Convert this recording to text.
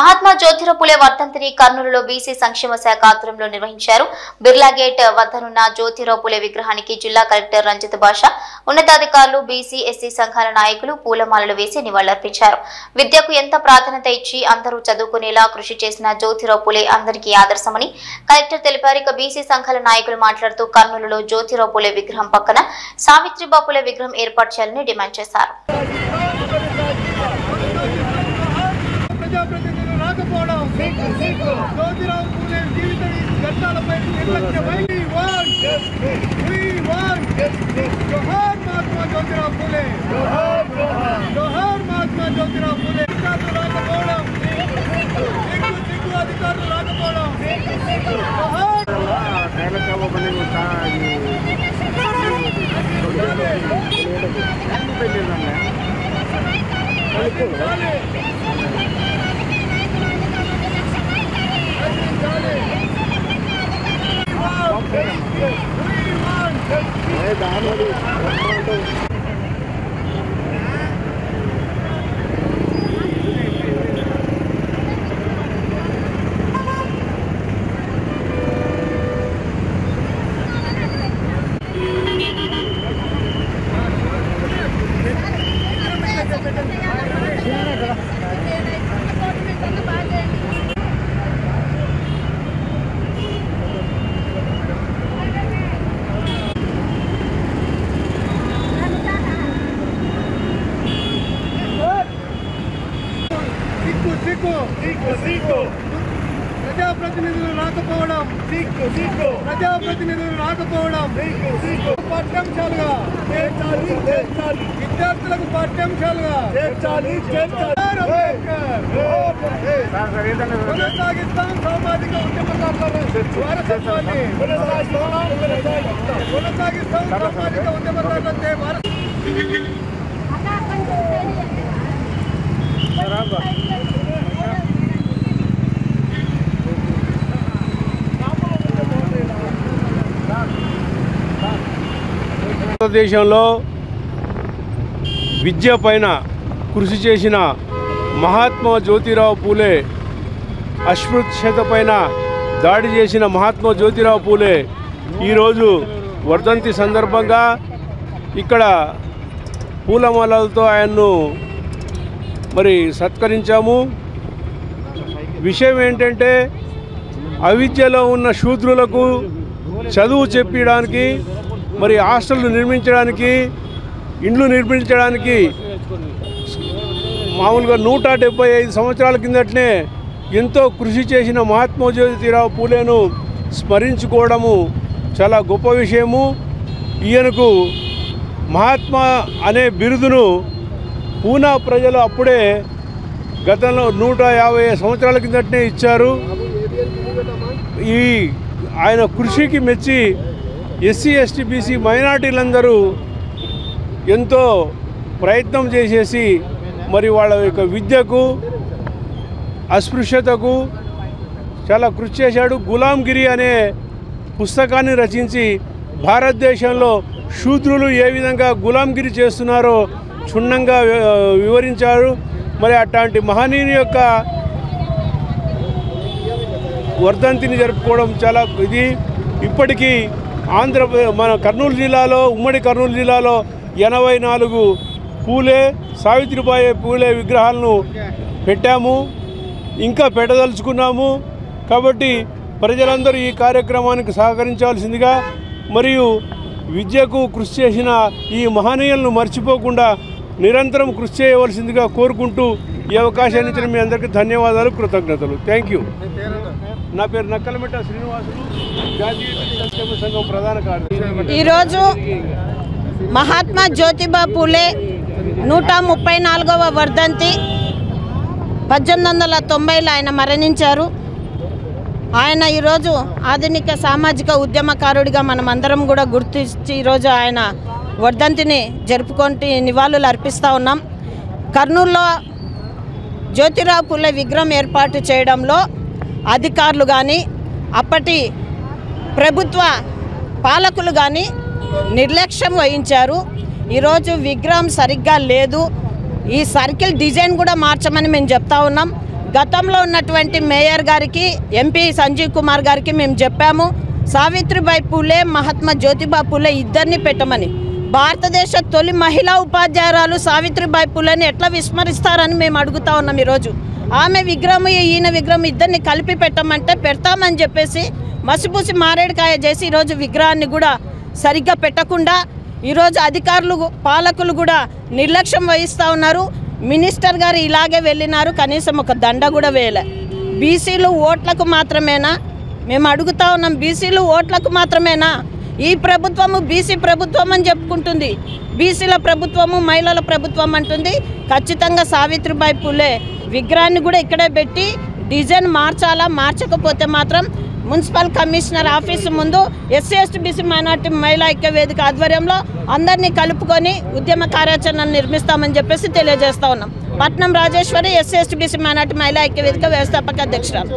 మహాత్మా జ్యోతిరావు పూలే వర్ధంతిని కర్నూలులో బీసీ సంక్షేమ శాఖ ఆధ్వర్యంలో నిర్వహించారు. బిర్లా గేట్ వద్దనున్న జ్యోతిరావు పూలే విగ్రహానికి జిల్లా కలెక్టర్ రంజిత్ బాషా, ఉన్నతాధికారులు, బీసీ ఎస్సీ సంఘాల నాయకులు పూలమాలలు వేసి నివాళులర్పించారు. విద్యకు ఎంత ప్రాధాన్యత ఇచ్చి అందరూ చదువుకునేలా కృషి చేసిన జ్యోతిరావు పూలే అందరికీ ఆదర్శమని కలెక్టర్ తెలిపారు. ఇక బీసీ సంఘాల నాయకులు మాట్లాడుతూ కర్నూలులో జ్యోతిరావు పూలే విగ్రహం పక్కన సావిత్రిబాయి పూలే విగ్రహం ఏర్పాటు చేయాలని డిమాండ్ చేశారు. ప్రజాప్రతినిధులు రాకపోవడం పాఠ్యాంశాలుగా విద్యార్థులకు పాఠ్యాంశాలుగా కొనసాగిస్తాం. సామాజిక ఉద్యమకారుల వారసత్వాన్ని కొనసాగిస్తాం. సామాజిక ఉద్యమకారులంటే భారతదేశంలో విద్య పైన కృషి చేసిన మహాత్మా జ్యోతిరావు పూలే, అస్పృశ్యత పైన దాడి చేసిన మహాత్మా జ్యోతిరావు పూలే ఈరోజు వర్ధంతి సందర్భంగా ఇక్కడ పూలమాలలతో ఆయన్ను మరి సత్కరించాము. విషయం ఏంటంటే అవిద్యలో ఉన్న శూద్రులకు చదువు చెప్పడానికి, మరి హాస్టళ్లు నిర్మించడానికి, ఇండ్లు నిర్మించడానికి మామూలుగా 175 సంవత్సరాల కిందటనే ఎంతో కృషి చేసిన మహాత్మా జ్యోతిరావు పూలేను స్మరించుకోవడము చాలా గొప్ప విషయము. ఈయనకు మహాత్మా అనే బిరుదును పూనా ప్రజలు అప్పుడే గతంలో 150 సంవత్సరాల కిందటనే ఇచ్చారు. ఈ ఆయన కృషికి మెచ్చి ఎస్సీ, ఎస్టీ, బీసీ మైనార్టీలందరూ ఎంతో ప్రయత్నం చేసేసి మరి వాళ్ళ యొక్క విద్యకు, అస్పృశ్యతకు చాలా కృషి చేశాడు. గులాంగిరి అనే పుస్తకాన్ని రచించి భారతదేశంలో శూద్రులు ఏ విధంగా గులాంగిరి చేస్తున్నారో క్షుణ్ణంగా వివరించారు. మరి అట్లాంటి మహనీయుని యొక్క వర్ధంతిని జరుపుకోవడం చాలా ఇది. ఇప్పటికీ మన కర్నూలు జిల్లాలో, ఉమ్మడి కర్నూలు జిల్లాలో 84 పూలే, సావిత్రిబాయి పూలే విగ్రహాలను పెట్టాము, ఇంకా పెట్టదలుచుకున్నాము. కాబట్టి ప్రజలందరూ ఈ కార్యక్రమానికి సహకరించాల్సిందిగా, మరియు విద్యకు కృషి చేసిన ఈ మహనీయులను మర్చిపోకుండా నిరంతరం కృషి చేయవలసిందిగా కోరుకుంటూ ఈ అవకాశాన్ని ఇచ్చిన మీ అందరికీ ధన్యవాదాలు, కృతజ్ఞతలు. Thank you. నా పేరు నక్కలమెట్ట శ్రీనివాసులు, జాతీయ సంక్షేమ సంఘం ప్రధాన కార్యదర్శి. ఈరోజు మహాత్మా జ్యోతిబా పూలే 134వ వర్ధంతి. 1890లో ఆయన మరణించారు. ఆయన ఈరోజు ఆధునిక సామాజిక ఉద్యమకారుడిగా మనమందరం కూడా గుర్తించి ఈరోజు ఆయన వర్ధంతిని జరుపుకుంటూ నివాళులు అర్పిస్తూ ఉన్నాం. కర్నూలులో జ్యోతిరావు పూలే విగ్రహం ఏర్పాటు చేయడంలో అధికారులు కానీ, అప్పటి ప్రభుత్వ పాలకులు కానీ నిర్లక్ష్యం వహించారు. ఈరోజు విగ్రహం సరిగ్గా లేదు. ఈ సర్కిల్ డిజైన్ కూడా మార్చమని మేము చెప్తా ఉన్నాం. గతంలో ఉన్నటువంటి మేయర్ గారికి, ఎంపీ సంజీవ్ కుమార్ గారికి మేము చెప్పాము, సావిత్రిబాయి పూలే, మహాత్మా జ్యోతిబా పూలే ఇద్దరిని పెట్టమని. భారతదేశ తొలి మహిళా ఉపాధ్యాయురాలు సావిత్రిబాయి పూలేని ఎట్లా విస్మరిస్తారని మేము అడుగుతా ఉన్నాం. ఈరోజు ఆమె విగ్రహం, ఈయన విగ్రహం ఇద్దరిని కలిపి పెట్టమంటే పెడతామని చెప్పేసి మసిపూసి మారేడుకాయ చేసి ఈరోజు విగ్రహాన్ని కూడా సరిగ్గా పెట్టకుండా ఈరోజు అధికారులు, పాలకులు కూడా నిర్లక్ష్యం వహిస్తూ ఉన్నారు. మినిస్టర్ గారు ఇలాగే వెళ్ళినారు, కనీసం ఒక దండ కూడా వేయలే. బీసీలు ఓట్లకు మాత్రమేనా? మేము అడుగుతా ఉన్నాం, బీసీలు ఓట్లకు మాత్రమేనా? ఈ ప్రభుత్వము బీసీ ప్రభుత్వం అని చెప్పుకుంటుంది, బీసీల ప్రభుత్వము, మహిళల ప్రభుత్వం అంటుంది. ఖచ్చితంగా సావిత్రిబాయి పూలే విగ్రహాన్ని కూడా ఇక్కడే పెట్టి డిజైన్ మార్చాలా, మార్చకపోతే మాత్రం మున్సిపల్ కమిషనర్ ఆఫీసు ముందు ఎస్సీ ఎస్టీ బీసీ మైనార్టీ మహిళా ఐక్య వేదిక ఆధ్వర్యంలో అందరినీ కలుపుకొని ఉద్యమ కార్యాచరణను నిర్మిస్తామని చెప్పేసి తెలియజేస్తా ఉన్నాం. పట్నం Rajeshwari, SC ST BC minority మహిళా ఐక్య వేదిక వ్యవస్థాపక అధ్యక్షురాలు.